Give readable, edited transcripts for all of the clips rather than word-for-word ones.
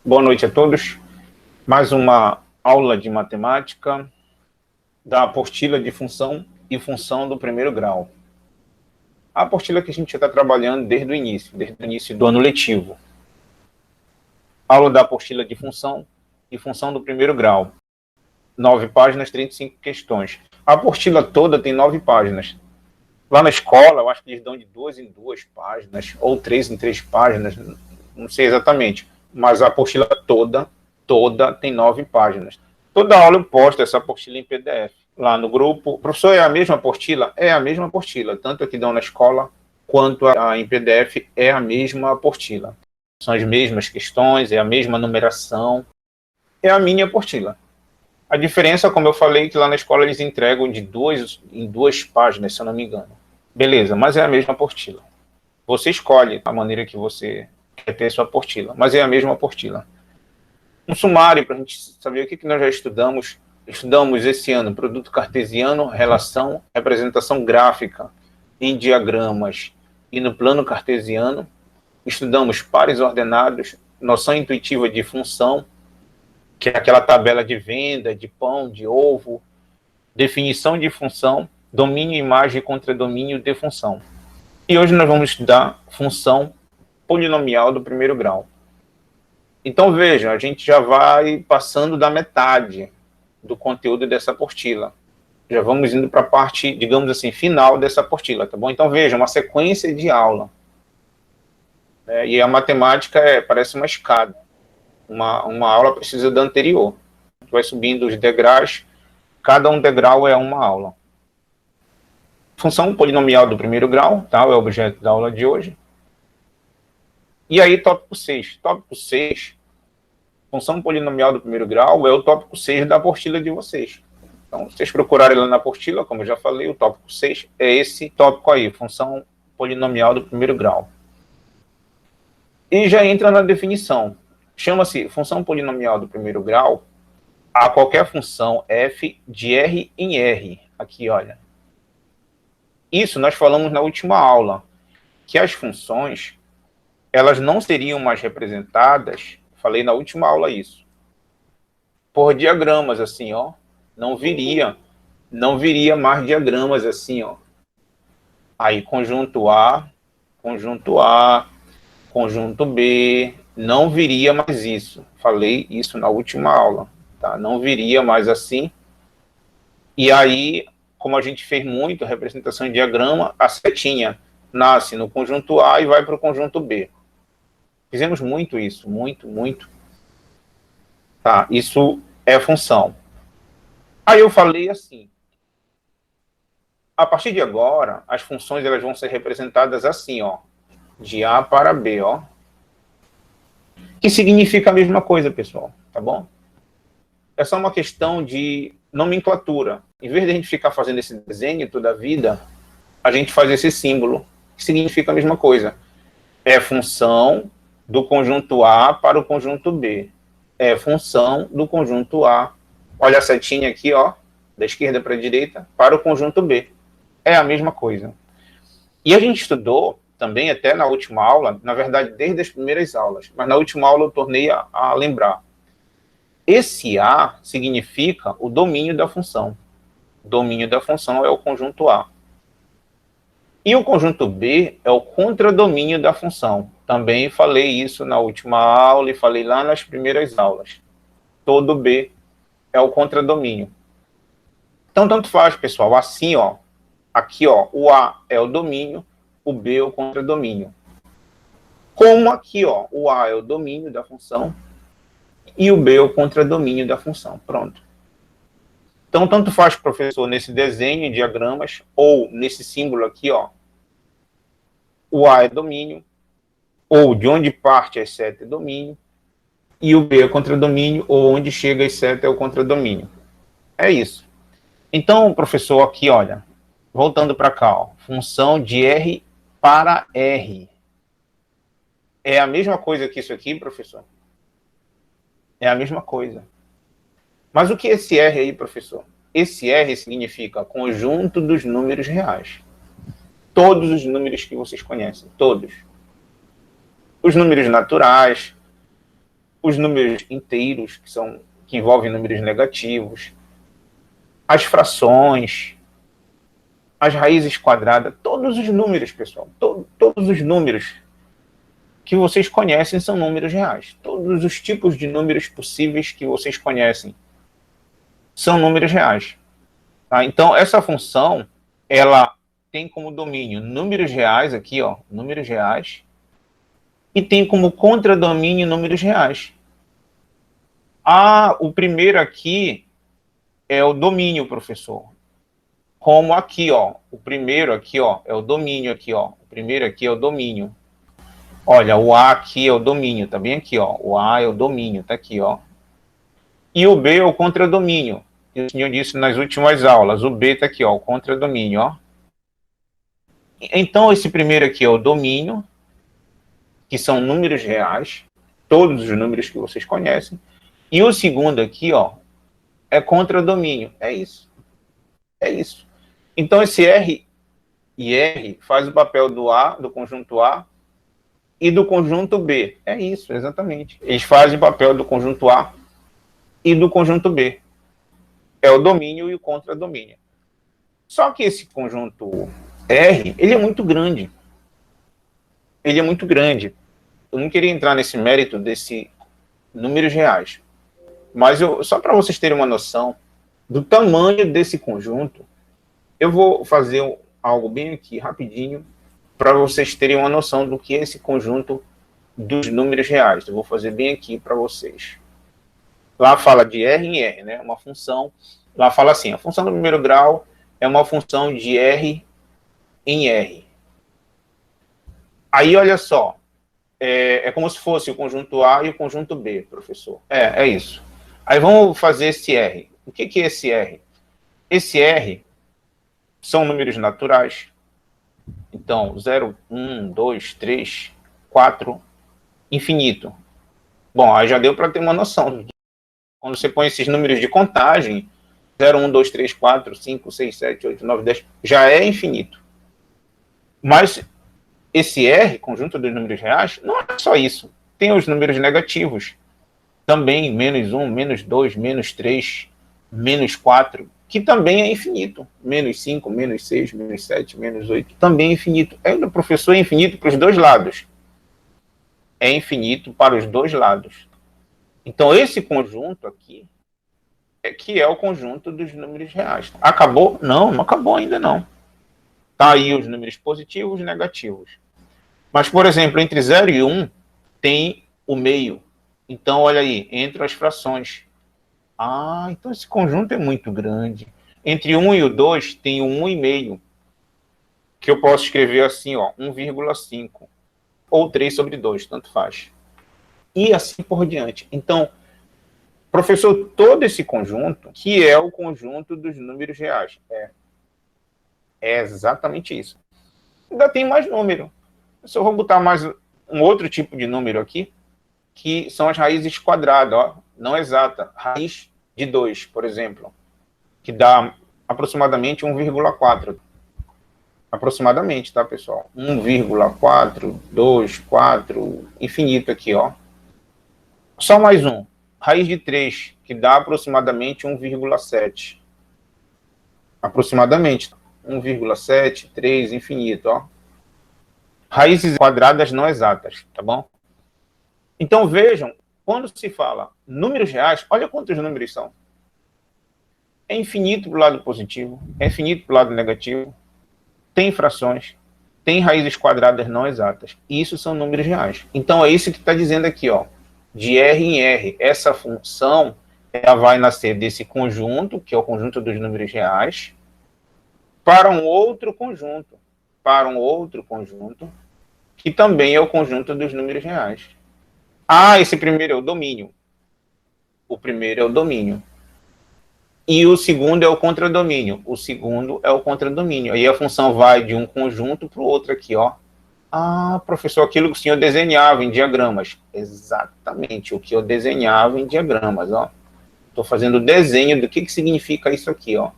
Boa noite a todos. Mais uma aula de matemática da apostila de função e função do primeiro grau. A apostila que a gente está trabalhando desde o início do ano letivo. Aula da apostila de função e função do primeiro grau. 9 páginas, 35 questões. A apostila toda tem 9 páginas. Lá na escola, eu acho que eles dão de 2 em 2 páginas, ou 3 em 3 páginas, não sei exatamente. Mas a apostila toda tem 9 páginas. Toda aula eu posto essa apostila em PDF. Lá no grupo, professor, é a mesma apostila? É a mesma apostila, tanto a que dão na escola, quanto a em PDF é a mesma apostila. São as mesmas questões, é a mesma numeração, é a minha apostila. A diferença, como eu falei, que lá na escola eles entregam em 2 páginas, se eu não me engano. Beleza, mas é a mesma apostila. Você escolhe a maneira que você quer ter sua apostila, mas é a mesma apostila. Um sumário para a gente saber o que nós já estudamos. Estudamos esse ano produto cartesiano, relação, representação gráfica em diagramas e no plano cartesiano. Estudamos pares ordenados, noção intuitiva de função, que é aquela tabela de venda, de pão, de ovo, definição de função, domínio, imagem contra domínio de função. E hoje nós vamos estudar função polinomial do primeiro grau. Então, veja, a gente já vai passando da metade do conteúdo dessa apostila. Já vamos indo para a parte, digamos assim, final dessa apostila, tá bom? Então, veja, uma sequência de aula. E a matemática parece uma escada. Uma aula precisa da anterior. A gente vai subindo os degraus, cada um degrau é uma aula. Função polinomial do primeiro grau, tá? É o objeto da aula de hoje. E aí, tópico 6. Tópico 6, função polinomial do primeiro grau, é o tópico 6 da apostila de vocês. Então, se vocês procurarem lá na apostila, como eu já falei, o tópico 6 é esse tópico aí, função polinomial do primeiro grau. E já entra na definição. Chama-se função polinomial do primeiro grau a qualquer função f de R em R. Aqui, olha. Isso nós falamos na última aula, que as funções, elas não seriam mais representadas, falei na última aula isso, por diagramas, assim, ó. Não viria mais diagramas assim, ó. Aí, conjunto A, conjunto B, não viria mais isso. Falei isso na última aula, tá? Não viria mais assim. E aí, como a gente fez muito representação em diagrama, a setinha nasce no conjunto A e vai para o conjunto B. Fizemos muito isso, muito. Tá, isso é função. Aí eu falei assim, a partir de agora, as funções elas vão ser representadas assim, ó, de A para B, ó, que significa a mesma coisa, pessoal, tá bom? É só uma questão de nomenclatura. Em vez de a gente ficar fazendo esse desenho toda a vida, a gente faz esse símbolo, que significa a mesma coisa. É função do conjunto A para o conjunto B. É função do conjunto A, olha a setinha aqui, ó, da esquerda para a direita, para o conjunto B. É a mesma coisa. E a gente estudou também até na última aula, na verdade desde as primeiras aulas, mas na última aula eu tornei a lembrar. Esse A significa o domínio da função. O domínio da função é o conjunto A. E o conjunto B é o contradomínio da função. Também falei isso na última aula e falei lá nas primeiras aulas. Todo B é o contradomínio. Então, tanto faz, pessoal. Assim, ó, aqui, ó, o A é o domínio, o B é o contradomínio. Como aqui, ó, o A é o domínio da função e o B é o contradomínio da função. Pronto. Então, tanto faz, professor, nesse desenho em diagramas ou nesse símbolo aqui, ó, o A é domínio, ou de onde parte as seta é domínio, e o B é contradomínio, ou onde chega as seta é o contradomínio. É isso. Então, professor, aqui, olha, voltando para cá, ó, função de R para R. É a mesma coisa que isso aqui, professor? É a mesma coisa. Mas o que é esse R aí, professor? Esse R significa conjunto dos números reais. Todos os números que vocês conhecem, todos. Os números naturais, os números inteiros, que envolvem números negativos, as frações, as raízes quadradas, todos os números, pessoal, todos os números que vocês conhecem são números reais. Todos os tipos de números possíveis que vocês conhecem são números reais. Tá? Então, essa função, ela tem como domínio números reais aqui, ó, números reais, e tem como contradomínio números reais. O primeiro aqui é o domínio, professor. Como aqui, ó, o primeiro aqui, ó, é o domínio aqui, ó. O primeiro aqui é o domínio. Olha, o A aqui é o domínio, tá bem aqui, ó. O A é o domínio, tá aqui, ó. E o B é o contradomínio. O senhor disse nas últimas aulas, o B tá aqui, ó, o contradomínio, ó. Então, esse primeiro aqui é o domínio, que são números reais, todos os números que vocês conhecem. E o segundo aqui, ó, é contradomínio. É isso. É isso. Então, esse R e R faz o papel do A, do conjunto A, e do conjunto B. É isso, exatamente. Eles fazem o papel do conjunto A e do conjunto B. É o domínio e o contradomínio. Só que esse conjunto R, ele é muito grande. Ele é muito grande. Eu não queria entrar nesse mérito desse números reais. Mas só para vocês terem uma noção do tamanho desse conjunto, eu vou fazer algo bem aqui, rapidinho, para vocês terem uma noção do que é esse conjunto dos números reais. Eu vou fazer bem aqui para vocês. Lá fala de R em R, né? Uma função. Lá fala assim, a função do primeiro grau é uma função de R em R. Aí, olha só, é como se fosse o conjunto A e o conjunto B, professor. É isso. Aí vamos fazer esse R. O que é esse R? Esse R são números naturais. Então, 0, 1, 2, 3, 4, infinito. Bom, aí já deu para ter uma noção. Quando você põe esses números de contagem, 0, 1, 2, 3, 4, 5, 6, 7, 8, 9, 10, já é infinito. Mas esse R, conjunto dos números reais, não é só isso. Tem os números negativos. Também, menos 1, menos 2, menos 3, menos 4, que também é infinito. Menos 5, menos 6, menos 7, menos 8, também é infinito. O professor é infinito para os dois lados. É infinito para os dois lados. Então, esse conjunto aqui que é o conjunto dos números reais. Acabou? Não acabou ainda não. Tá aí os números positivos e negativos. Mas, por exemplo, entre 0 e 1 tem o meio. Então, olha aí, entre as frações. Então esse conjunto é muito grande. Entre 1 e o 2 tem o 1,5, que eu posso escrever assim, ó, 1,5. Ou 3 sobre 2, tanto faz. E assim por diante. Então, professor, todo esse conjunto, que é o conjunto dos números reais. É exatamente isso. Ainda tem mais número. Eu só vou botar mais um outro tipo de número aqui, que são as raízes quadradas, ó, não exata. Raiz de 2, por exemplo, que dá aproximadamente 1,4. Aproximadamente, tá, pessoal? 1,4, 2, 4, infinito aqui, ó. Só mais um. Raiz de 3, que dá aproximadamente 1,7. Aproximadamente 1,7, 3, infinito, ó. Raízes quadradas não exatas, tá bom? Então, vejam, quando se fala números reais, olha quantos números são. É infinito para o lado positivo, é infinito para o lado negativo, tem frações, tem raízes quadradas não exatas. Isso são números reais. Então, é isso que está dizendo aqui, ó, de R em R. Essa função ela vai nascer desse conjunto, que é o conjunto dos números reais, para um outro conjunto, que também é o conjunto dos números reais. Esse primeiro é o domínio. O primeiro é o domínio. E o segundo é o contradomínio. O segundo é o contradomínio. Aí a função vai de um conjunto para o outro aqui, ó. Professor, aquilo que o senhor desenhava em diagramas. Exatamente, o que eu desenhava em diagramas, ó. Estou fazendo o desenho do que significa isso aqui, ó.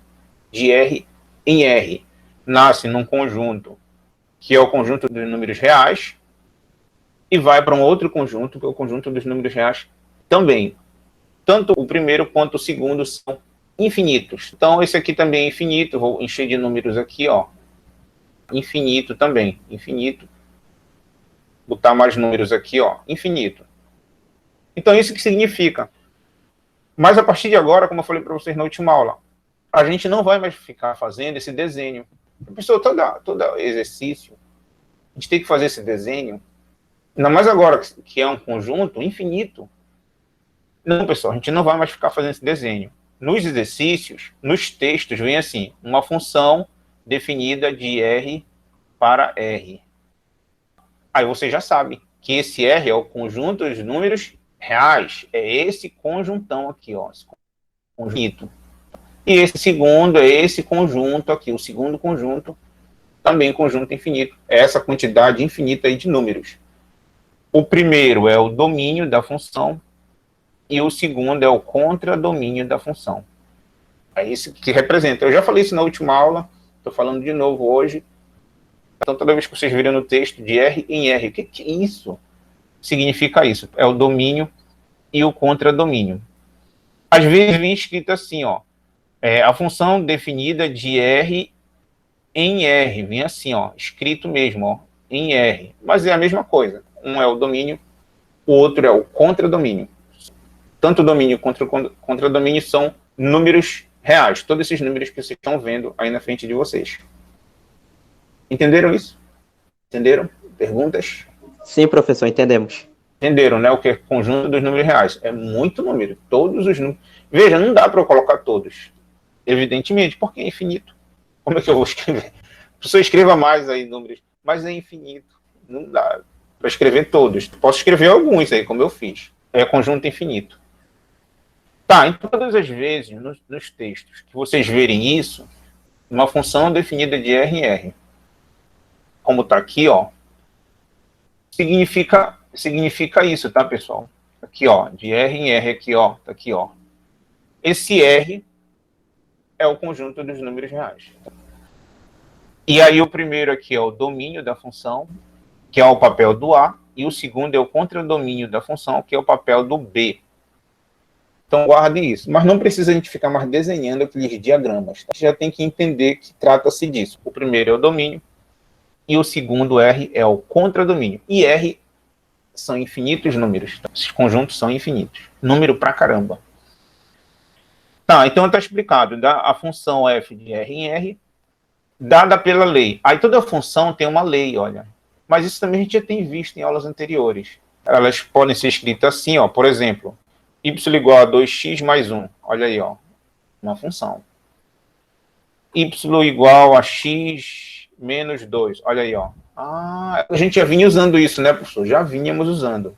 De R em R. Nasce num conjunto, que é o conjunto dos números reais, e vai para um outro conjunto, que é o conjunto dos números reais também. Tanto o primeiro quanto o segundo são infinitos. Então, esse aqui também é infinito. Vou encher de números aqui, ó. Infinito também. Infinito. Botar mais números aqui, ó. Infinito. Então, isso que significa. Mas a partir de agora, como eu falei para vocês na última aula, a gente não vai mais ficar fazendo esse desenho. A pessoa, todo exercício, a gente tem que fazer esse desenho. Ainda mais agora que é um conjunto infinito. Não, pessoal, a gente não vai mais ficar fazendo esse desenho. Nos exercícios, nos textos, vem assim, uma função definida de R para R. Aí você já sabe que esse R é o conjunto dos números reais. É esse conjuntão aqui, ó. Esse conjunto. E esse segundo é esse conjunto aqui. O segundo conjunto, também conjunto infinito. É essa quantidade infinita aí de números. O primeiro é o domínio da função. E o segundo é o contradomínio da função. É isso que representa. Eu já falei isso na última aula, estou falando de novo hoje. Então, toda vez que vocês viram no texto de R em R, o que é isso? Significa isso. É o domínio e o contradomínio. Às vezes vem escrito assim, ó. A função definida de R em R. Vem assim, ó. Escrito mesmo, ó. Em R. Mas é a mesma coisa. Um é o domínio, o outro é o contradomínio. Tanto o domínio quanto o contradomínio são números reais. Todos esses números que vocês estão vendo aí na frente de vocês. Entenderam isso? Entenderam? Perguntas? Sim, professor, entendemos. Entenderam, né? O que é conjunto dos números reais? É muito número. Todos os números. Veja, não dá para eu colocar todos. Evidentemente, porque é infinito. Como é que eu vou escrever? A pessoa escreva mais aí números, mas é infinito. Não dá para escrever todos. Posso escrever alguns aí, como eu fiz. É conjunto infinito. Tá, então todas as vezes nos textos que vocês verem isso, uma função definida de R em R, como está aqui, ó, significa isso, tá, pessoal? Aqui, ó, de R em R, aqui, ó, tá aqui, ó. Esse R é o conjunto dos números reais. E aí o primeiro aqui é o domínio da função, que é o papel do A, e o segundo é o contradomínio da função, que é o papel do B. Então, guarde isso. Mas não precisa a gente ficar mais desenhando aqueles diagramas. Tá? A gente já tem que entender que trata-se disso. O primeiro é o domínio e o segundo R é o contradomínio. E R são infinitos números. Tá? Esses conjuntos são infinitos. Número pra caramba. Tá, então está explicado. A função f de R em R, dada pela lei. Aí toda função tem uma lei, olha. Mas isso também a gente já tem visto em aulas anteriores. Elas podem ser escritas assim, ó. Por exemplo, y igual a 2x mais 1. Olha aí, ó. Uma função. Y igual a x menos 2. Olha aí, ó. Ah, a gente já vinha usando isso, né, professor? Já vínhamos usando.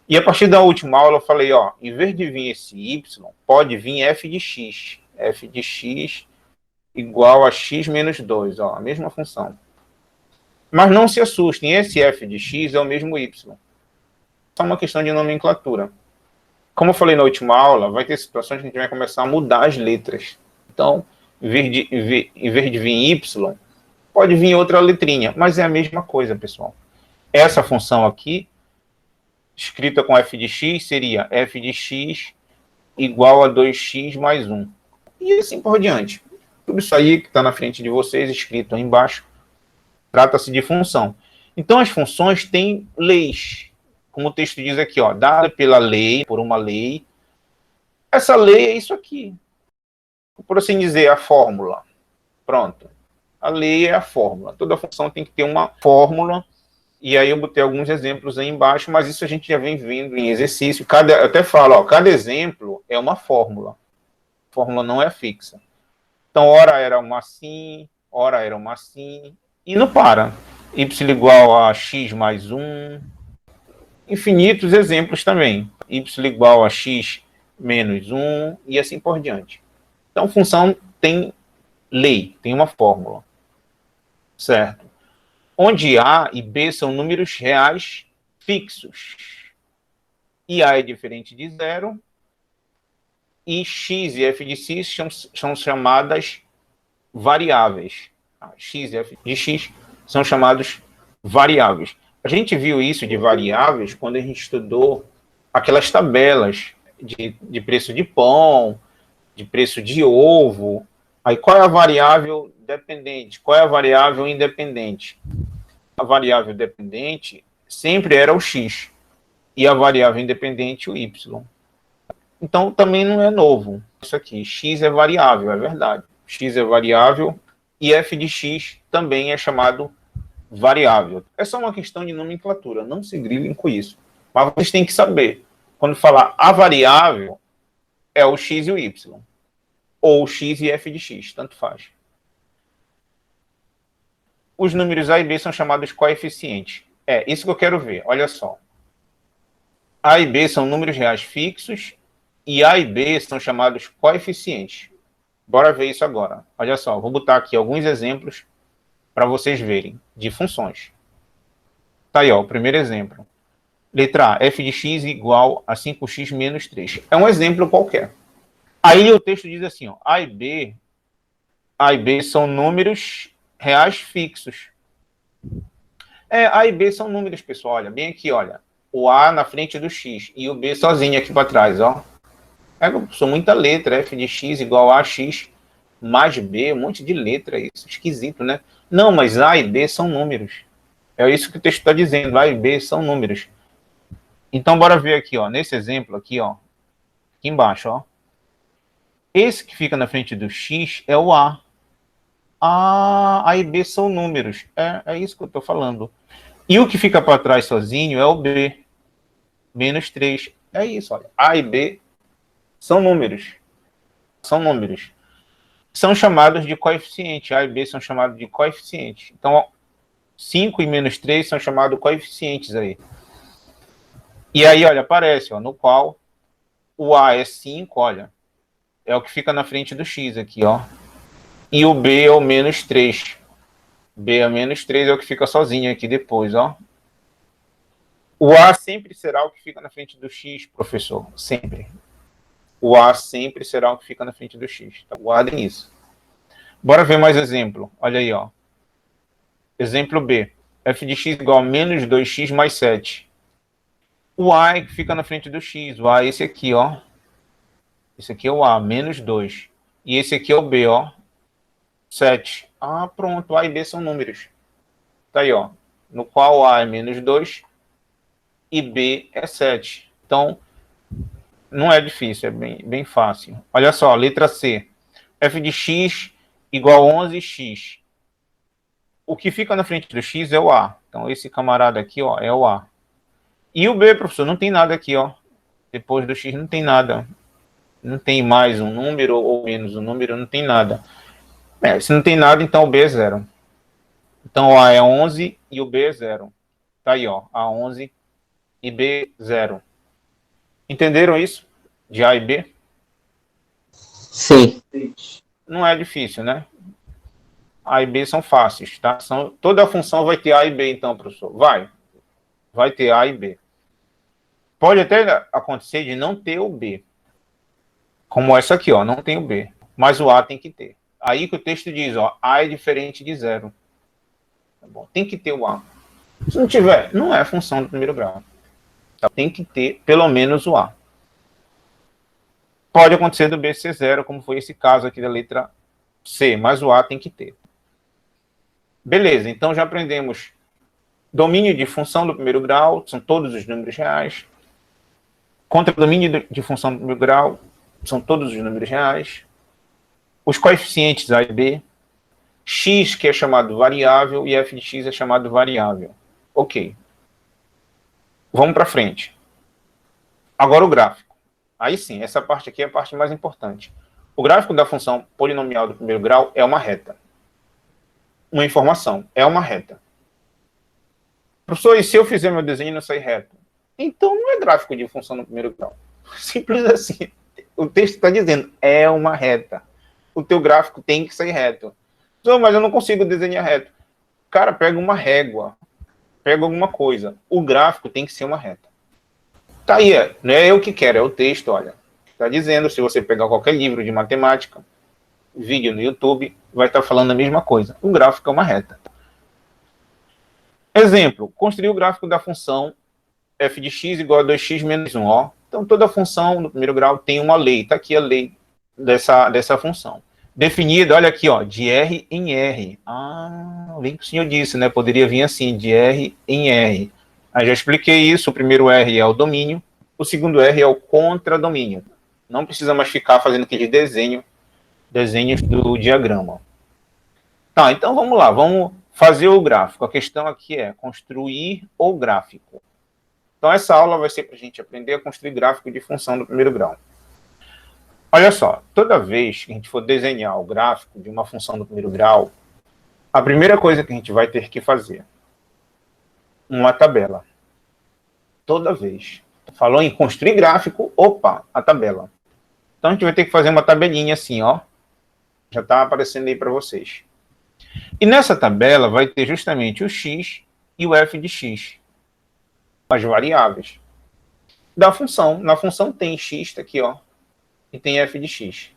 E a partir da última aula eu falei, ó, em vez de vir esse y, pode vir f de x. F de x igual a x menos 2, ó, a mesma função. Mas não se assustem, esse f de x é o mesmo y. Só uma questão de nomenclatura. Como eu falei na última aula, vai ter situações que a gente vai começar a mudar as letras. Então, em vez de vir y, pode vir outra letrinha, mas é a mesma coisa, pessoal. Essa função aqui, escrita com f de x, seria f de x igual a 2x mais 1. E assim por diante. Tudo isso aí que está na frente de vocês, escrito aí embaixo, trata-se de função. Então, as funções têm leis. Como o texto diz aqui, ó, dada pela lei, por uma lei. Essa lei é isso aqui. Por assim dizer, a fórmula. Pronto. A lei é a fórmula. Toda função tem que ter uma fórmula. E aí eu botei alguns exemplos aí embaixo, mas isso a gente já vem vendo em exercício. Eu até falo, ó, cada exemplo é uma fórmula. A fórmula não é fixa. Então, ora era uma assim, ora era uma assim. E não para. Y igual a x mais 1. Infinitos exemplos também. Y igual a x menos 1 e assim por diante. Então, função tem lei, tem uma fórmula. Certo? Onde A e B são números reais fixos. E A é diferente de zero. E x e f de x são chamadas variáveis. X e f de x são chamados variáveis. A gente viu isso de variáveis quando a gente estudou aquelas tabelas de preço de pão, de preço de ovo. Aí qual é a variável dependente? Qual é a variável independente? A variável dependente sempre era o x e a variável independente o y. Então também não é novo. Isso aqui, x é variável, é verdade. X é variável e f de x também é chamado variável. É só uma questão de nomenclatura, não se grilem com isso. Mas vocês têm que saber, quando falar a variável, é o x e o y. Ou x e f de x, tanto faz. Os números a e b são chamados coeficientes. É isso que eu quero ver, olha só. A e b são números reais fixos e a e b são chamados coeficientes. Bora ver isso agora. Olha só, vou botar aqui alguns exemplos para vocês verem, de funções. Tá aí, ó, o primeiro exemplo. Letra A, f de x igual a 5x menos 3. É um exemplo qualquer. Aí o texto diz assim, ó, A e B são números reais fixos. A e B são números, pessoal, olha, bem aqui, olha. O A na frente do x e o B sozinho aqui para trás, ó. São muita letra, f de x igual a x mais b, um monte de letra, isso, esquisito, né? Não, mas A e B são números. É isso que o texto está dizendo, A e B são números. Então, bora ver aqui, ó, nesse exemplo aqui, ó, aqui embaixo, ó. Esse que fica na frente do x é o A. A e B são números. É isso que eu estou falando. E o que fica para trás sozinho é o B. Menos 3. É isso, olha. A e B são números. São números. São chamados de coeficiente. A e B são chamados de coeficiente. Então, ó, 5 e menos 3 são chamados coeficientes aí. E aí, olha, aparece, ó, no qual o A é 5, olha. É o que fica na frente do x aqui, ó. E o B é o menos 3. B é menos 3, é o que fica sozinho aqui depois, ó. O A sempre será o que fica na frente do x, professor. Sempre. O A sempre será o que fica na frente do x. Tá? Guardem isso. Bora ver mais exemplo. Olha aí, ó. Exemplo B. F de x igual a menos 2x mais 7. O A é que fica na frente do x. O A é esse aqui, ó. Esse aqui é o A, menos 2. E esse aqui é o B, ó. 7. Ah, pronto. A e B são números. Tá aí, ó. No qual A é menos 2 e B é 7. Então, não é difícil, é bem fácil. Olha só, letra C. F de x igual a 11x. O que fica na frente do x é o A. Então, esse camarada aqui, ó, é o A. E o B, professor, não tem nada aqui, ó. Depois do x não tem nada. Não tem mais um número ou menos um número, não tem nada. Se não tem nada, então o B é 0. Então o A é 11 e o B é 0. Tá aí, ó. A 11 e B 0. Entenderam isso? De A e B? Sim. Não é difícil, né? A e B são fáceis, tá? Toda a função vai ter A e B, então, professor. Vai ter A e B. Pode até acontecer de não ter o B. Como essa aqui, ó. Não tem o B. Mas o A tem que ter. Aí que o texto diz, ó. A é diferente de 0. Tá bom? Tem que ter o A. Se não tiver, não é função do primeiro grau. Tá? Tem que ter pelo menos o A. Pode acontecer do B ser 0, como foi esse caso aqui da letra C, mas o A tem que ter. Beleza, então já aprendemos domínio de função do primeiro grau, são todos os números reais. Contradomínio de função do primeiro grau, são todos os números reais. Os coeficientes A e B. X, que é chamado variável, e f de x é chamado variável. Ok. Vamos para frente. Agora o gráfico. Aí sim, essa parte aqui é a parte mais importante. O gráfico da função polinomial do primeiro grau é uma reta. Uma informação, é uma reta. Professor, e se eu fizer meu desenho e não sair reto? Então não é gráfico de função no primeiro grau. Simples assim. O texto está dizendo, é uma reta. O teu gráfico tem que sair reto. Professor, mas eu não consigo desenhar reto. Cara, pega uma régua. Pega alguma coisa. O gráfico tem que ser uma reta. Tá aí, não é eu que quero, é o texto, olha. Está dizendo, se você pegar qualquer livro de matemática, vídeo no YouTube, vai estar falando a mesma coisa. O gráfico é uma reta. Exemplo, construir o gráfico da função f de x igual a 2x menos 1, ó. Então, toda função no primeiro grau tem uma lei. Está aqui a lei dessa função. Definida, olha aqui, ó, de R em R. Ah, bem que o senhor disse, né? Poderia vir assim, de R em R. Aí já expliquei isso. O primeiro R é o domínio. O segundo R é o contradomínio. Não precisa mais ficar fazendo aquele desenhos do diagrama. Tá, então vamos lá. Vamos fazer o gráfico. A questão aqui é construir o gráfico. Então, essa aula vai ser para a gente aprender a construir gráfico de função do primeiro grau. Olha só, toda vez que a gente for desenhar o gráfico de uma função do primeiro grau, a primeira coisa que a gente vai ter que fazer, uma tabela. Toda vez. Falou em construir gráfico, opa, a tabela. Então, a gente vai ter que fazer uma tabelinha assim, ó. Já está aparecendo aí para vocês. E nessa tabela vai ter justamente o x e o f de x. As variáveis da função. Na função tem x, tá aqui, ó, e tem f de x.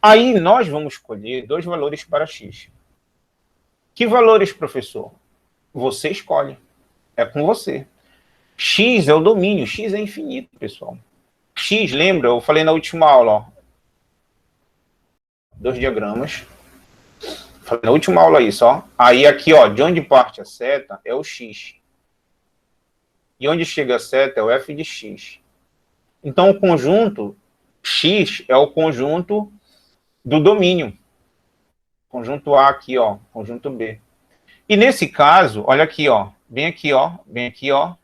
Aí nós vamos escolher dois valores para x. Que valores, professor? Você escolhe. É com você. X é o domínio, x é infinito, pessoal. X, lembra? Eu falei na última aula, ó. Dois diagramas. Falei na última aula isso, ó. Aí aqui, ó, de onde parte a seta é o x. E onde chega a seta é o f de x. Então, o conjunto x é o conjunto do domínio. Conjunto A aqui, ó. Conjunto B. E nesse caso, olha aqui, ó. Bem aqui, ó. Bem aqui, ó.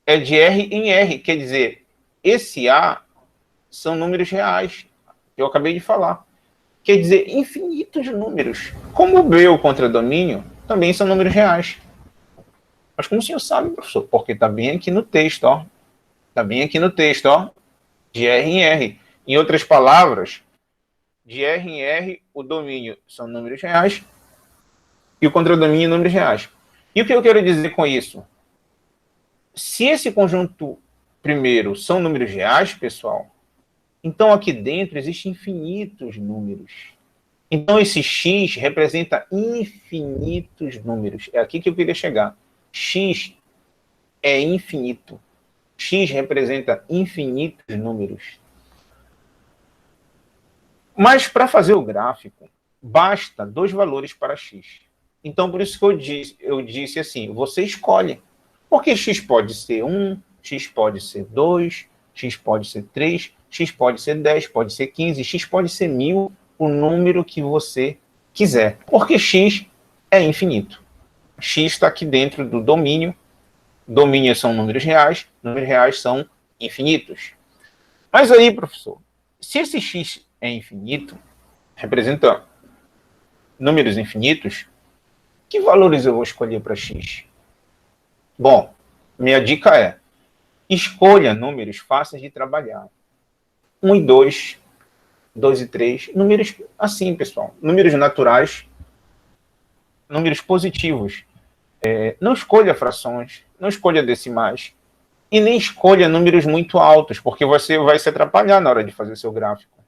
É de R em R. Quer dizer, esse A são números reais. Eu acabei de falar. Quer dizer, infinitos números. Como o B, o contradomínio, também são números reais. Mas como o senhor sabe, professor? Porque está bem aqui no texto, ó. Está bem aqui no texto, ó. De R em R. Em outras palavras, de R em R, o domínio são números reais e o contradomínio números reais. E o que eu quero dizer com isso? Se esse conjunto primeiro são números reais, pessoal, então aqui dentro existem infinitos números. Então esse x representa infinitos números. É aqui que eu queria chegar. X é infinito. X representa infinitos números. Mas para fazer o gráfico, basta dois valores para x. Então, por isso que eu disse assim, você escolhe. Porque x pode ser 1, x pode ser 2, x pode ser 3, x pode ser 10, pode ser 15, x pode ser 1000, o número que você quiser. Porque x é infinito. X está aqui dentro do domínio. Domínio são números reais são infinitos. Mas aí, professor, se esse x é infinito, representa números infinitos, que valores eu vou escolher para x? Bom, minha dica é, escolha números fáceis de trabalhar. 1 e 2, 2 e 3, números assim, pessoal, números naturais, números positivos. Não escolha frações, não escolha decimais, e nem escolha números muito altos, porque você vai se atrapalhar na hora de fazer seu gráfico.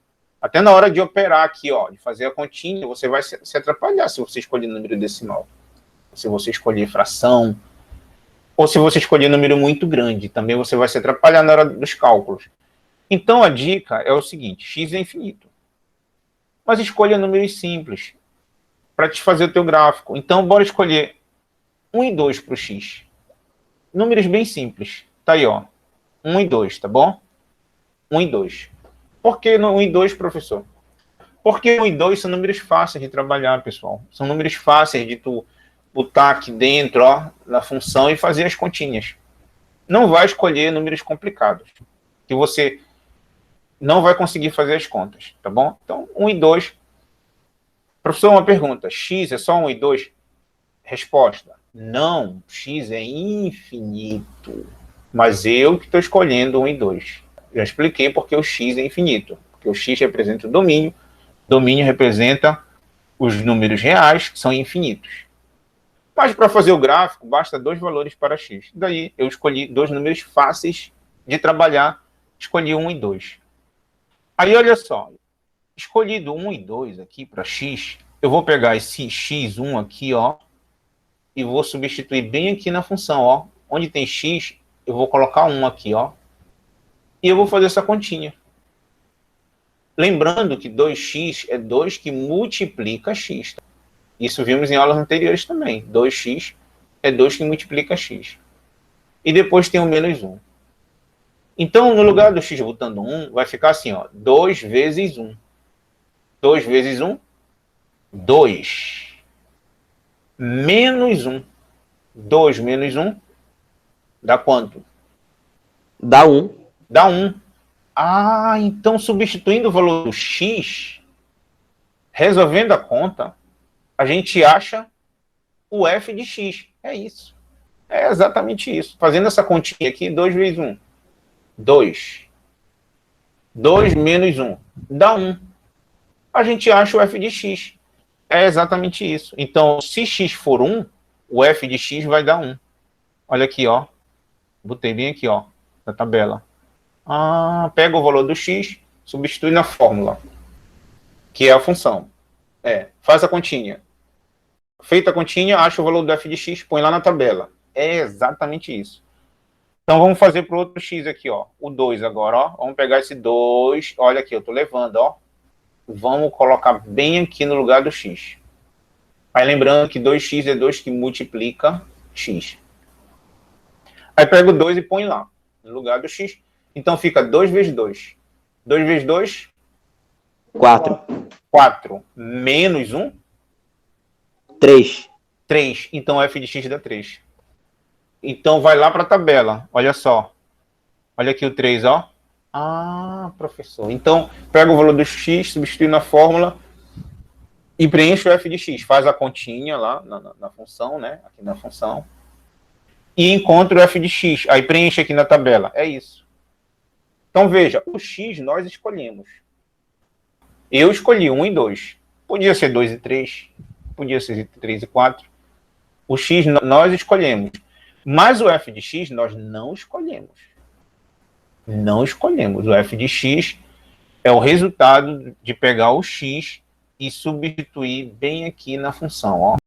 Até na hora de operar aqui, ó, de fazer a continha, você vai se atrapalhar se você escolher número decimal. Se você escolher fração, ou se você escolher número muito grande, também você vai se atrapalhar na hora dos cálculos. Então, a dica é o seguinte, x é infinito. Mas escolha números simples para te fazer o teu gráfico. Então, bora escolher 1 e 2 para o x. Números bem simples. Tá aí, ó. 1 e 2, tá bom? 1 e 2. Por que 1 e 2, professor? Porque 1 e 2 são números fáceis de trabalhar, pessoal. São números fáceis de tu botar aqui dentro, ó, na função e fazer as continhas. Não vai escolher números complicados, que você não vai conseguir fazer as contas, tá bom? Então, 1 e 2. Professor, uma pergunta. X é só 1 e 2? Resposta. Não, x é infinito. Mas eu que estou escolhendo 1 e 2. Já expliquei porque o x é infinito. Porque o x representa o domínio. Domínio representa os números reais, que são infinitos. Mas para fazer o gráfico, basta dois valores para x. Daí eu escolhi dois números fáceis de trabalhar. Escolhi 1 e 2. Aí, olha só. Escolhido 1 e 2 aqui para x, eu vou pegar esse x1 aqui, ó, e vou substituir bem aqui na função, ó, Onde tem x, eu vou colocar 1 aqui, ó. E eu vou fazer essa continha. Lembrando que 2x é 2 que multiplica x. Isso vimos em aulas anteriores também. 2x é 2 que multiplica x. E depois tem o menos 1. Então, no lugar do x botando 1, vai ficar assim, ó. 2 vezes 1. 2 vezes 1, 2. Menos 1. 2 menos 1, dá quanto? Dá 1. Dá 1. Ah, então substituindo o valor do x, resolvendo a conta, a gente acha o f de x. É isso. É exatamente isso. Fazendo essa continha aqui, 2 vezes 1. 2. 2 menos 1. Dá 1. A gente acha o f de x. É exatamente isso. Então, se x for 1, o f de x vai dar 1. Olha aqui, ó. Botei bem aqui, ó, na tabela. Pega o valor do x, substitui na fórmula, que é a função. Faz a continha. Feita a continha, acha o valor do f de x, põe lá na tabela. É exatamente isso. Então, vamos fazer para o outro x aqui, ó. O 2 agora, ó. Vamos pegar esse 2. Olha aqui, eu estou levando, ó. Vamos colocar bem aqui no lugar do x. Aí, lembrando que 2x é 2 que multiplica x. Aí, pega o 2 e põe lá, no lugar do x. Então, fica 2 vezes 2. 2 vezes 2? 4. 4. Menos 1? 3. 3. Então, f de x dá 3. Então, vai lá para a tabela. Olha só. Olha aqui o 3, ó. Professor. Então, pega o valor do x, substitui na fórmula e preenche o f de x. Faz a continha lá na função, né? Aqui na função. E encontra o f de x. Aí preenche aqui na tabela. É isso. Então, veja, o x nós escolhemos. Eu escolhi 1 e 2. Podia ser 2 e 3. Podia ser 3 e 4. O x nós escolhemos. Mas o f de x nós não escolhemos. Não escolhemos. O f de x é o resultado de pegar o x e substituir bem aqui na função. Ó.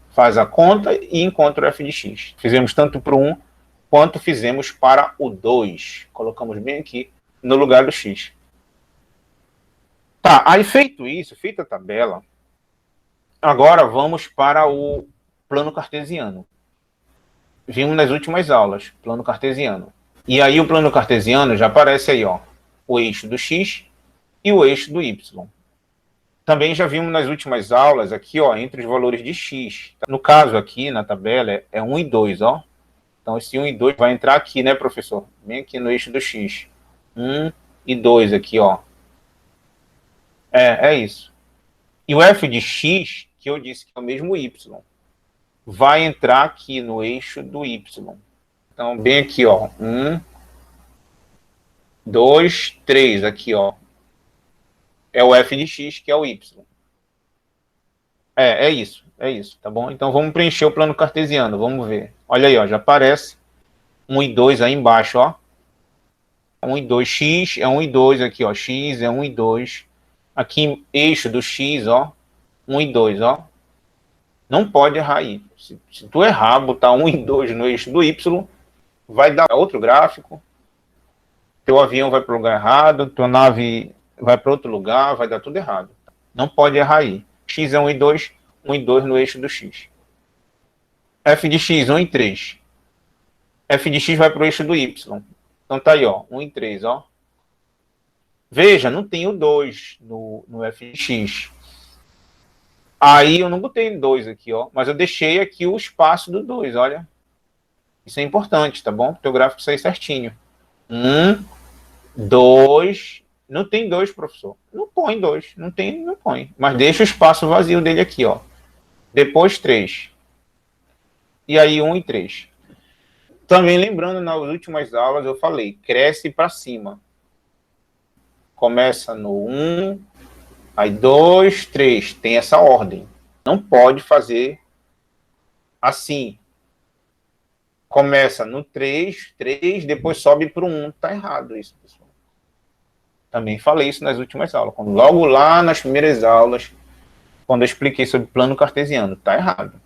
Faz a conta e encontra o f de x. Fizemos tanto para o 1 quanto fizemos para o 2. Colocamos bem aqui no lugar do x. Tá, aí feito isso, feita a tabela, agora vamos para o plano cartesiano. Vimos nas últimas aulas, plano cartesiano. E aí o plano cartesiano já aparece aí, ó, o eixo do x e o eixo do y. Também já vimos nas últimas aulas aqui, ó, entre os valores de x. No caso aqui, na tabela, é 1 e 2, ó. Então, esse 1 e 2 vai entrar aqui, né, professor? Bem aqui no eixo do x. 1 e 2 aqui, ó. É isso. E o f de x, que eu disse que é o mesmo y, vai entrar aqui no eixo do y. Então, bem aqui, ó. 1, 2, 3, aqui, ó. É o f de x, que é o y. É isso, tá bom? Então, vamos preencher o plano cartesiano, vamos ver. Olha aí, ó, já aparece 1 e 2 aí embaixo, ó. 1 e 2, x é 1 e 2 aqui, ó. X é 1 e 2. Aqui, eixo do x, ó. 1 e 2, ó. Não pode errar aí. Se tu errar, botar 1 e 2 no eixo do y, vai dar outro gráfico. Teu avião vai para o lugar errado, tua nave vai para outro lugar, vai dar tudo errado. Não pode errar aí. X é 1 e 2, 1 e 2 no eixo do x. F de x, 1 e 3. F de x vai para o eixo do y. Então tá aí, ó, 1 e 3, ó. Veja, não tem o 2 no f de x. Aí eu não botei 2 aqui, ó, mas eu deixei aqui o espaço do 2, olha. Isso é importante, tá bom? Para o teu gráfico sair certinho. 1, 2... Não tem 2, professor. Não põe 2. Não tem, não põe. Mas deixa o espaço vazio dele aqui, ó. Depois 3. E aí 1 e 3. Também lembrando, nas últimas aulas eu falei, cresce para cima. Começa no 1, aí 2, 3. Tem essa ordem. Não pode fazer assim. Começa no 3, depois sobe para o 1. Tá errado isso, pessoal. Também falei isso nas últimas aulas. Logo lá nas primeiras aulas, quando eu expliquei sobre plano cartesiano. Tá errado.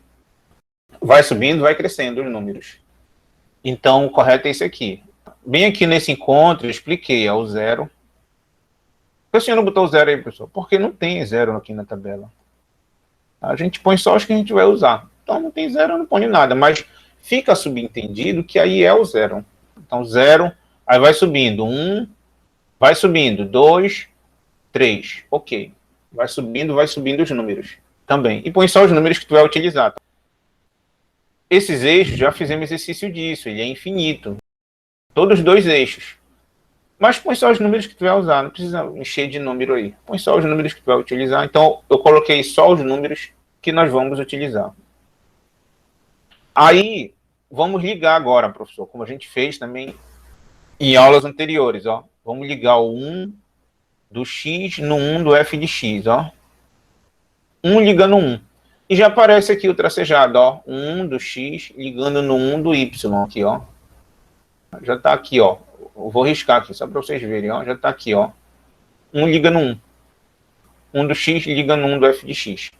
Vai subindo, vai crescendo os números. Então, o correto é esse aqui. Bem aqui nesse encontro, eu expliquei, é o zero. Por que o senhor não botou o zero aí, professor? Porque não tem zero aqui na tabela. A gente põe só os que a gente vai usar. Então, não tem zero, não põe nada. Mas fica subentendido que aí é o zero. Então, zero, aí vai subindo. Vai subindo. 2, 3. Ok. Vai subindo os números também. E põe só os números que tu vai utilizar. Esses eixos, já fizemos exercício disso. Ele é infinito. Todos os dois eixos. Mas põe só os números que tu vai usar. Não precisa encher de número aí. Põe só os números que tu vai utilizar. Então, eu coloquei só os números que nós vamos utilizar. Aí, vamos ligar agora, professor, como a gente fez também em aulas anteriores, ó. Vamos ligar o 1 do x no 1 do f de x, ó. 1 ligando 1. E já aparece aqui o tracejado, ó. 1 do x ligando no 1 do y aqui, ó. Já está aqui, ó. Eu vou riscar aqui, só para vocês verem, ó. Já está aqui, ó. 1 liga no 1. 1 do x liga no 1 do f de x.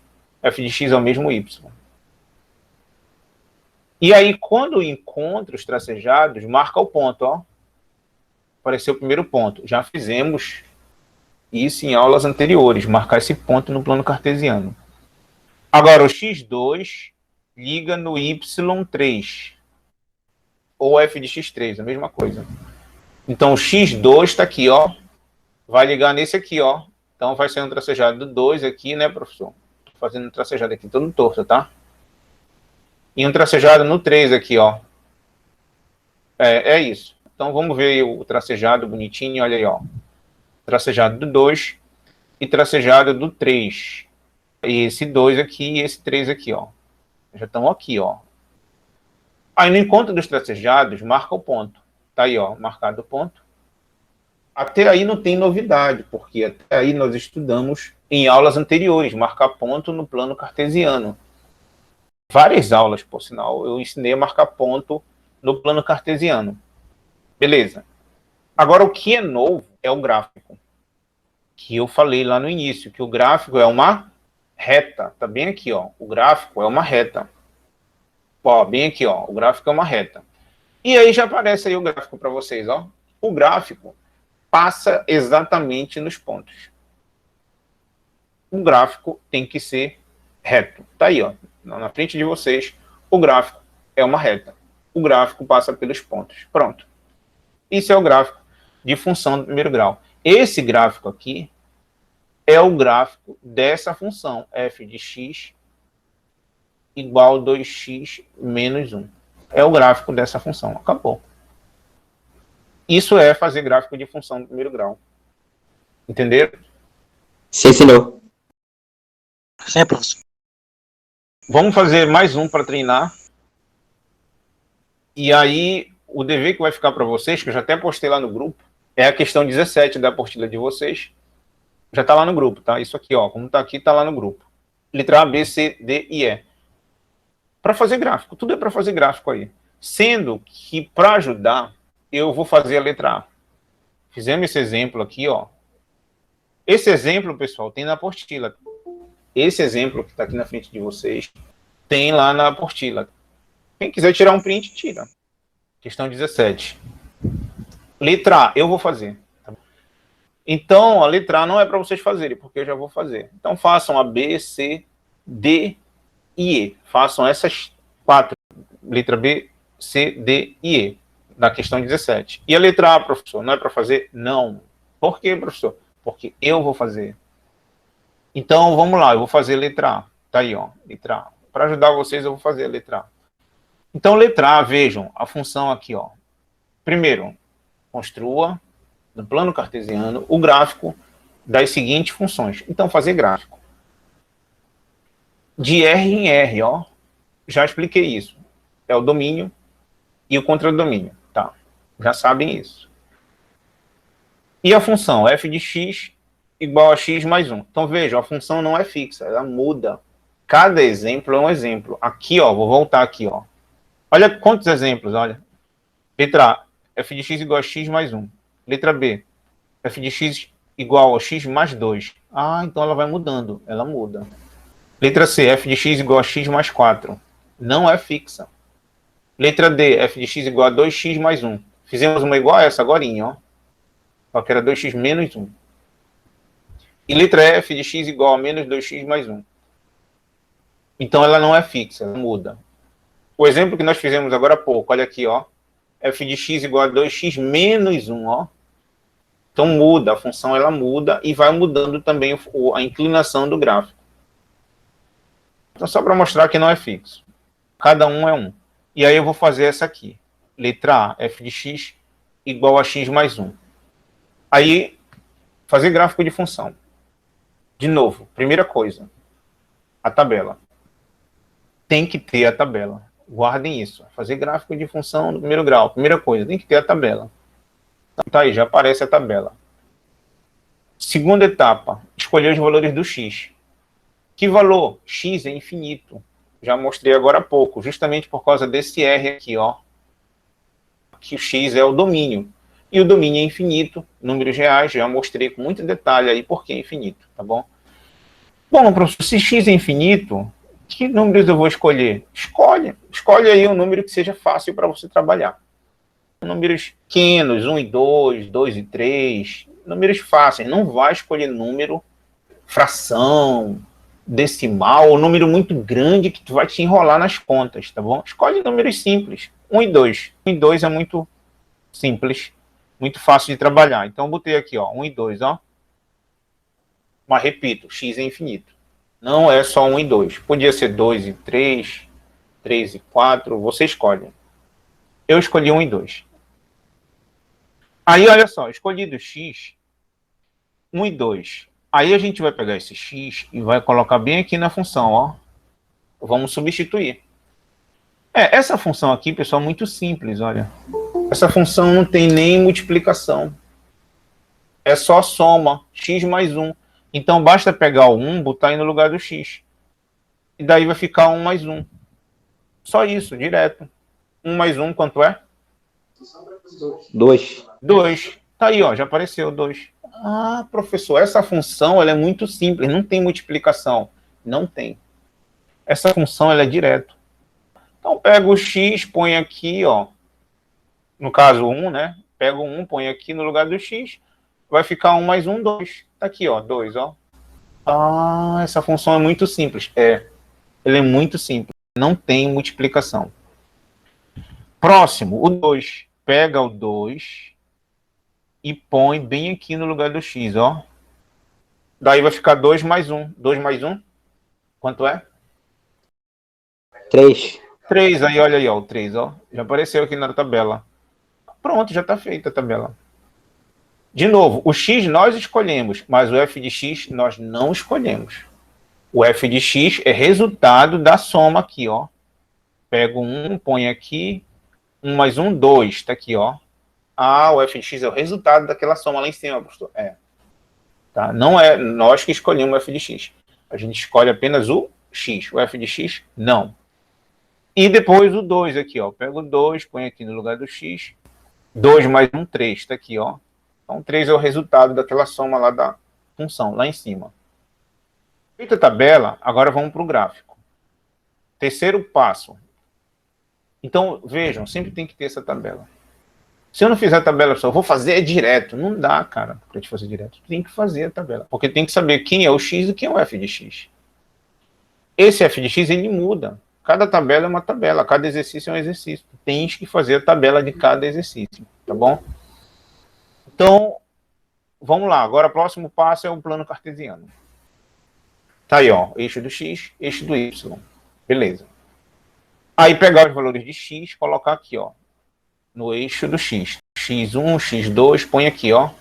F de x é o mesmo y. E aí, quando encontra os tracejados, marca o ponto, ó. Apareceu o primeiro ponto. Já fizemos isso em aulas anteriores, marcar esse ponto no plano cartesiano. Agora, o x2 liga no y3. Ou f de x3, a mesma coisa. Então, o x2 está aqui, ó. Vai ligar nesse aqui, ó. Então, vai ser um tracejado do 2 aqui, né, professor? Estou fazendo um tracejado aqui todo torto, tá? E um tracejado no 3 aqui, ó. É isso. Então, vamos ver o tracejado bonitinho, olha aí, ó. Tracejado do 2 e tracejado do 3. Esse 2 aqui e esse 3 aqui, ó. Já estão aqui, ó. Aí, no encontro dos tracejados, marca o ponto. Tá aí, ó, marcado o ponto. Até aí não tem novidade, porque até aí nós estudamos em aulas anteriores, marcar ponto no plano cartesiano. Várias aulas, por sinal, eu ensinei a marcar ponto no plano cartesiano. Beleza. Agora, o que é novo é o gráfico, que eu falei lá no início, que o gráfico é uma reta. Tá bem aqui, ó. O gráfico é uma reta. Ó, bem aqui, ó. O gráfico é uma reta. E aí já aparece aí o gráfico para vocês, ó. O gráfico passa exatamente nos pontos. O gráfico tem que ser reto. Tá aí, ó. Na frente de vocês, o gráfico é uma reta. O gráfico passa pelos pontos. Pronto. Isso é o gráfico de função do primeiro grau. Esse gráfico aqui é o gráfico dessa função, f de x igual a 2x menos 1. É o gráfico dessa função. Acabou. Isso é fazer gráfico de função do primeiro grau. Entenderam? Sim, senhor. Sim, professor. Vamos fazer mais um para treinar. E aí, o dever que vai ficar para vocês, que eu já até postei lá no grupo, é a questão 17 da apostila de vocês. Já está lá no grupo, tá? Isso aqui, ó, como está aqui, está lá no grupo. Letra A, B, C, D e E. Para fazer gráfico, tudo é para fazer gráfico aí. Sendo que, para ajudar, eu vou fazer a letra A. Fizemos esse exemplo aqui, ó. Esse exemplo, pessoal, tem na apostila. Esse exemplo que está aqui na frente de vocês, tem lá na apostila. Quem quiser tirar um print, tira. Questão 17. Letra A, eu vou fazer. Então, a letra A não é para vocês fazerem, porque eu já vou fazer. Então, façam a B, C, D e E. Façam essas 4. Letra B, C, D e E. Da questão 17. E a letra A, professor, não é para fazer? Não. Por quê, professor? Porque eu vou fazer. Então, vamos lá, eu vou fazer a letra A. Tá aí, ó, letra A. Para ajudar vocês, eu vou fazer a letra A. Então, letra A, vejam, a função aqui, ó. Primeiro, construa, no plano cartesiano, o gráfico das seguintes funções. Então, fazer gráfico. De R em R, ó. Já expliquei isso. É o domínio e o contradomínio, tá? Já sabem isso. E a função f de x igual a x mais 1. Então, vejam, a função não é fixa, ela muda. Cada exemplo é um exemplo. Aqui, ó, vou voltar aqui, ó. Olha quantos exemplos, olha. Letra A, f de x igual a x mais 1. Letra B, f de x igual a x mais 2. Ah, então ela vai mudando, ela muda. Letra C, f de x igual a x mais 4. Não é fixa. Letra D, f de x igual a 2x mais 1. Fizemos uma igual a essa agorinha, ó. Só que era 2x menos 1. E letra E, f de x igual a menos 2x mais 1. Então ela não é fixa, ela muda. O exemplo que nós fizemos agora há pouco, olha aqui, ó. F de x igual a 2x menos 1, ó. Então muda, a função ela muda e vai mudando também a inclinação do gráfico. Então só para mostrar que não é fixo. Cada um é um. E aí eu vou fazer essa aqui. Letra A, f de x igual a x mais 1. Aí, fazer gráfico de função. De novo, primeira coisa, a tabela. Tem que ter a tabela. Guardem isso. Fazer gráfico de função do primeiro grau. Primeira coisa, tem que ter a tabela. Então, tá aí, já aparece a tabela. Segunda etapa, escolher os valores do x. Que valor? X é infinito. Já mostrei agora há pouco, justamente por causa desse R aqui, ó. Que o x é o domínio. E o domínio é infinito, números reais, já mostrei com muito detalhe aí por que é infinito, tá bom? Bom, professor, se x é infinito, que números eu vou escolher? Escolhe aí um número que seja fácil para você trabalhar. Números pequenos, 1 e 2, 2 e 3, números fáceis. Não vai escolher número, fração, decimal, ou número muito grande que tu vai te enrolar nas contas, tá bom? Escolhe números simples, 1 e 2. 1 e 2 é muito simples, muito fácil de trabalhar. Então eu botei aqui, ó, 1 e 2, ó. Mas repito, x é infinito. Não é só 1 e 2. Podia ser 2 e 3, 3 e 4, você escolhe. Eu escolhi 1 e 2. Aí, olha só, escolhi do x, 1 e 2. Aí a gente vai pegar esse x e vai colocar bem aqui na função, ó. Vamos substituir. Essa função aqui, pessoal, é muito simples, olha. Essa função não tem nem multiplicação. É só soma, x mais 1. Então, basta pegar o 1, botar aí no lugar do x. E daí vai ficar 1 mais 1. Só isso, direto. 1 mais 1, quanto é? 2. 2. Tá aí, ó, já apareceu 2. Ah, professor, essa função ela é muito simples, não tem multiplicação. Não tem. Essa função ela é direto. Então, pega o x, põe aqui, ó. No caso, 1, né? Pega o 1, põe aqui no lugar do x. Vai ficar 1 mais 1, 2. Tá aqui, ó, 2, ó. Ah, essa função é muito simples. Ela é muito simples. Não tem multiplicação. Próximo, o 2. Pega o 2 e põe bem aqui no lugar do x, ó. Daí vai ficar 2 mais 1. 2 mais 1, quanto é? 3. 3. Aí, olha aí, ó, o 3, ó. Já apareceu aqui na tabela. Pronto, já está feita a tabela. De novo, o x nós escolhemos, mas o f de x nós não escolhemos. O f de x é resultado da soma aqui, ó. Pego 1, põe aqui. 1 mais 1, 2. Está aqui, ó. Ah, o f de x é o resultado daquela soma lá em cima, professor. Tá? Não é nós que escolhemos o f de x. A gente escolhe apenas o x. O f de x, não. E depois o 2 aqui, ó. Pego o 2, põe aqui no lugar do x. 2 mais 1, 3. Está aqui, ó. Então, 3 é o resultado daquela soma lá da função, lá em cima. Feita a tabela, agora vamos para o gráfico. Terceiro passo. Então, vejam, sempre tem que ter essa tabela. Se eu não fizer a tabela, só vou fazer direto. Não dá, cara, para te fazer direto. Tem que fazer a tabela. Porque tem que saber quem é o x e quem é o f de x. Esse f de x, ele muda. Cada tabela é uma tabela, cada exercício é um exercício. Tem que fazer a tabela de cada exercício, tá bom? Então, vamos lá. Agora, o próximo passo é o plano cartesiano. Tá aí, ó. Eixo do x, eixo do y. Beleza. Aí, pegar os valores de x, colocar aqui, ó. No eixo do x. x1, x2, põe aqui, ó.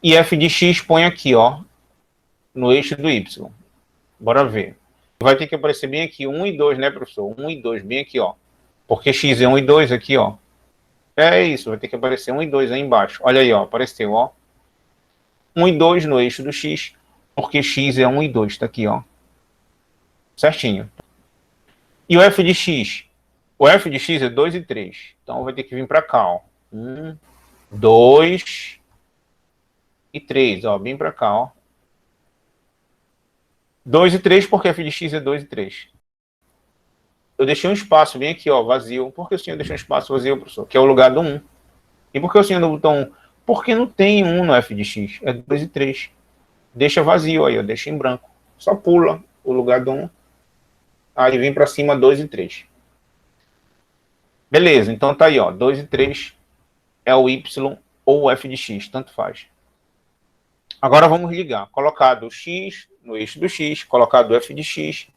E f de x põe aqui, ó. No eixo do y. Bora ver. Vai ter que aparecer bem aqui 1 e 2, né, professor? 1 e 2, bem aqui, ó. Porque x é 1 e 2 aqui, ó. É isso, vai ter que aparecer 1 e 2 aí embaixo. Olha aí, ó, apareceu, ó. 1 e 2 no eixo do x, porque x é 1 e 2, tá aqui, ó. Certinho. E o f de x? O f de x é 2 e 3. Então vai ter que vir para cá, ó. 1, 2 e 3, ó, bem para cá, ó. 2 e 3 porque f de x é 2 e 3. eu deixei um espaço bem aqui, ó, vazio. Por que o senhor deixou um espaço vazio, professor? Que é o lugar do 1. E por que o senhor não botou 1? Porque não tem 1 no f de x, é 2 e 3. Deixa vazio aí, ó, deixa em branco. Só pula o lugar do 1. Aí vem para cima 2 e 3. Beleza, então tá aí, ó, 2 e 3 é o y ou o f de x, tanto faz. Agora vamos ligar. Colocado o x no eixo do x, colocado o f de x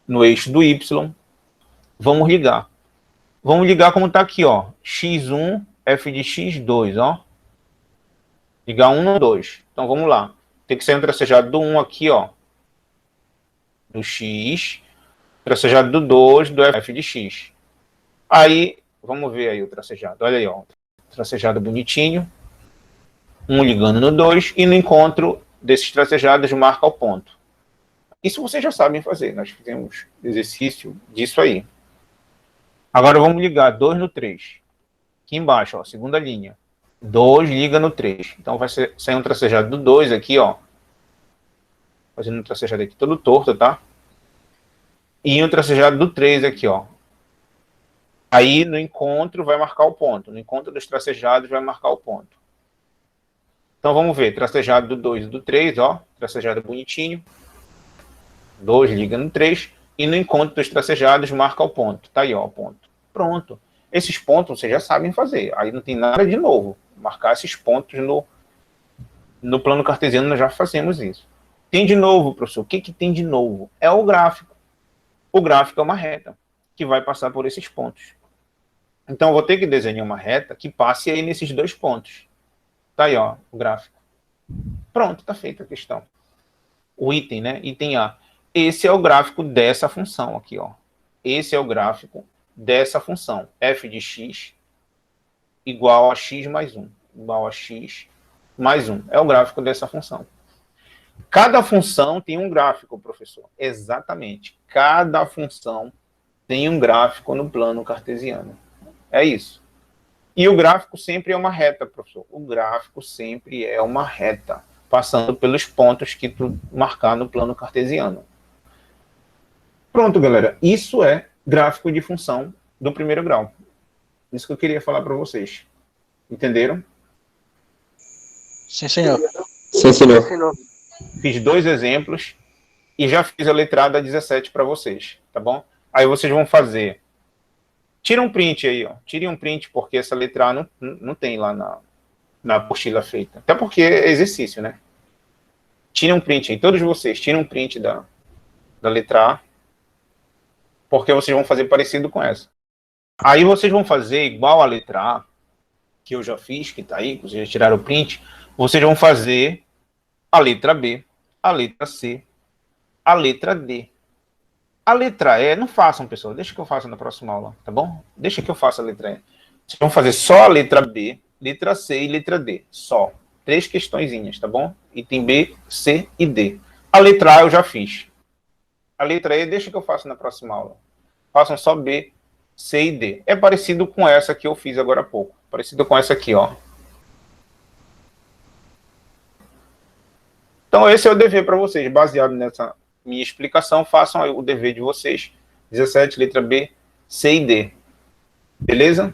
no eixo do y. Vamos ligar. Vamos ligar como está aqui, ó. x1, f de x2, ó. Ligar 1 no 2. Então vamos lá. Tem que ser um tracejado do 1 aqui, ó. Do x. Tracejado do 2 do f de x. Aí, vamos ver aí o tracejado. Olha aí, ó. Tracejado bonitinho. 1 ligando no 2. E no encontro desses tracejados marca o ponto. Isso vocês já sabem fazer. Nós fizemos exercício disso aí. Agora vamos ligar 2 no 3. Aqui embaixo, ó, segunda linha. 2 liga no 3. Então vai sair um tracejado do 2 aqui, ó. Fazendo um tracejado aqui todo torto, tá? E um tracejado do 3 aqui, ó. Aí no encontro vai marcar o ponto. No encontro dos tracejados vai marcar o ponto. Então vamos ver. Tracejado do 2 e do 3, ó. Tracejado bonitinho. 2 liga no 3. E no encontro dos tracejados marca o ponto. Tá aí, ó, o ponto. Pronto. Esses pontos vocês já sabem fazer. Aí não tem nada de novo. Marcar esses pontos no plano cartesiano nós já fazemos isso. Tem de novo, professor. O que tem de novo? É o gráfico. O gráfico é uma reta que vai passar por esses pontos. Então eu vou ter que desenhar uma reta que passe aí nesses dois pontos. Tá aí, ó, o gráfico. Pronto, tá feita a questão. O item, né? Item A. Esse é o gráfico dessa função aqui, ó. Esse é o gráfico dessa função. F de x igual a x mais 1. Igual a x mais 1. É o gráfico dessa função. Cada função tem um gráfico, professor. Exatamente. Cada função tem um gráfico no plano cartesiano. É isso. E o gráfico sempre é uma reta, professor. O gráfico sempre é uma reta, passando pelos pontos que tu marcar no plano cartesiano. Pronto, galera. Isso é gráfico de função do primeiro grau. Isso que eu queria falar para vocês. Entenderam? Sim, senhor. Sim, senhor. Fiz 2 exemplos e já fiz a letrada 17 para vocês, tá bom? Aí vocês vão fazer. Tira um print aí, ó. Tire um print, porque essa letra A não tem lá na apostila feita. Até porque é exercício, né? Tire um print aí. Todos vocês, tirem um print da letra A, porque vocês vão fazer parecido com essa. Aí vocês vão fazer igual a letra A, que eu já fiz, que tá aí, que vocês já tiraram o print. Vocês vão fazer a letra B, a letra C, a letra D. A letra E, não façam, pessoal. Deixa que eu faça na próxima aula, tá bom? Deixa que eu faça a letra E. Vocês vão fazer só a letra B, letra C e letra D. Só. 3 questõezinhas, tá bom? Item B, C e D. A letra A eu já fiz. A letra E, deixa que eu faça na próxima aula. Façam só B, C e D. É parecido com essa que eu fiz agora há pouco. Parecido com essa aqui, ó. Então, esse é o dever para vocês. Baseado nessa minha explicação, façam o dever de vocês. 17, letra B, C e D. Beleza?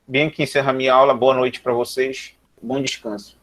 Bem que encerra a minha aula. Boa noite para vocês. Bom descanso.